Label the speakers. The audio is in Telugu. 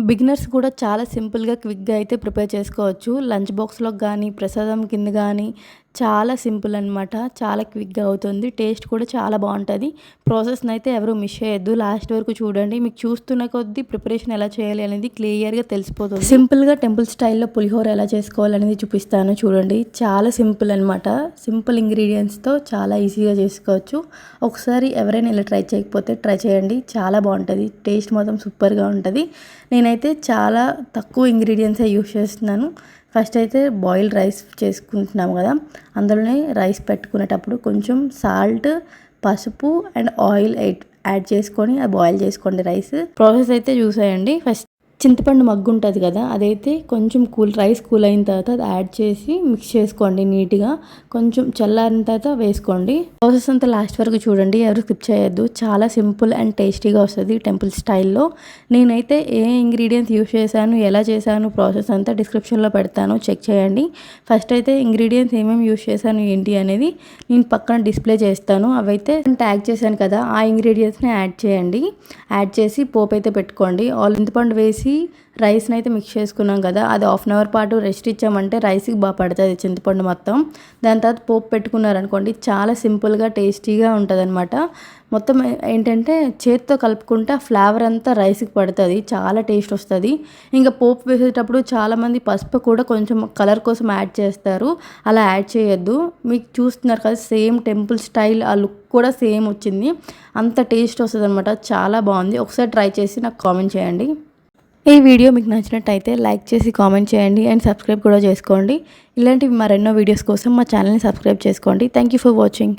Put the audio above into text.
Speaker 1: బిగినర్స్ కూడా చాలా సింపుల్గా క్విక్గా అయితే ప్రిపేర్ చేసుకోవచ్చు. లంచ్ బాక్స్లోకి కానీ ప్రసాదం కింద కానీ చాలా సింపుల్ అనమాట. చాలా క్విక్గా అవుతుంది. టేస్ట్ కూడా చాలా బాగుంటుంది. ప్రాసెస్ని అయితే ఎవరు మిస్ చేయొద్దు. లాస్ట్ వరకు చూడండి. మీకు చూస్తున్న కొద్దీ ప్రిపరేషన్ ఎలా చేయాలి అనేది క్లియర్గా తెలిసిపోతుంది. సింపుల్గా టెంపుల్ స్టైల్లో పులిహోర ఎలా చేసుకోవాలనేది చూపిస్తాను చూడండి. చాలా సింపుల్ అనమాట. సింపుల్ ఇంగ్రీడియంట్స్తో చాలా ఈజీగా చేసుకోవచ్చు. ఒకసారి ఎవరైనా ఇలా ట్రై చేయకపోతే ట్రై చేయండి. చాలా బాగుంటుంది. టేస్ట్ మాత్రం సూపర్గా ఉంటుంది. నేనైతే చాలా తక్కువ ఇంగ్రీడియంట్సే యూస్ చేస్తున్నాను. ఫస్ట్ అయితే బాయిల్డ్ రైస్ చేసుకుంటున్నాము కదా, అందులోనే రైస్ పెట్టుకునేటప్పుడు కొంచెం సాల్ట్, పసుపు అండ్ ఆయిల్ యాడ్ చేసుకొని అది బాయిల్ చేసుకోండి. రైస్ ప్రాసెస్ అయితే చూసేయండి. ఫస్ట్ చింతపండు మగ్గు ఉంటుంది కదా, అదైతే కొంచెం రైస్ కూల్ అయిన తర్వాత అది యాడ్ చేసి మిక్స్ చేసుకోండి నీట్గా. కొంచెం చల్లారిన తర్వాత వేసుకోండి. ప్రాసెస్ అంతా లాస్ట్ వరకు చూడండి. ఎవరు స్కిప్ చేయొద్దు. చాలా సింపుల్ అండ్ టేస్టీగా వస్తుంది టెంపుల్ స్టైల్లో. నేనైతే ఏ ఇంగ్రీడియంట్స్ యూస్ చేశాను, ఎలా చేశాను ప్రాసెస్ అంతా డిస్క్రిప్షన్లో పెడతాను, చెక్ చేయండి. ఫస్ట్ అయితే ఇంగ్రీడియంట్స్ ఏమేమి యూస్ చేశాను ఏంటి అనేది నేను పక్కన డిస్ప్లే చేస్తాను. అవైతే ట్యాగ్ చేశాను కదా, ఆ ఇంగ్రీడియంట్స్ని యాడ్ చేయండి. యాడ్ చేసి పోపు అయితే పెట్టుకోండి. చింతపండు వేసి రైస్ని అయితే మిక్స్ చేసుకున్నాం కదా, అది 1/2 అవర్ పాటు రెస్ట్ ఇచ్చామంటే రైస్కి బాగా పడుతుంది చింతపండు మొత్తం. దాని తర్వాత పోపు పెట్టుకున్నారనుకోండి, చాలా సింపుల్గా టేస్టీగా ఉంటుంది అనమాట. మొత్తం ఏంటంటే చేతితో కలుపుకుంటే ఫ్లేవర్ అంతా రైస్కి పడుతుంది. చాలా టేస్ట్ వస్తుంది. ఇంకా పోపు వేసేటప్పుడు చాలామంది పసుపు కూడా కొంచెం కలర్ కోసం యాడ్ చేస్తారు. అలా యాడ్ చేయొద్దు. మీకు చూస్తున్నారు కదా, సేమ్ టెంపుల్ స్టైల్ ఆ లుక్ కూడా సేమ్ వచ్చింది. అంత టేస్ట్ వస్తుంది అనమాట. చాలా బాగుంది. ఒకసారి ట్రై చేసి నాకు కామెంట్ చేయండి. ఈ వీడియో మీకు నచ్చినట్టయితే లైక్ చేసి కామెంట్ చేయండి అండ్ సబ్స్క్రైబ్ కూడా చేసుకోండి. ఇలాంటివి మరెన్నో వీడియోస్ కోసం మా ఛానల్ని సబ్స్క్రైబ్ చేసుకోండి. Thank you for watching.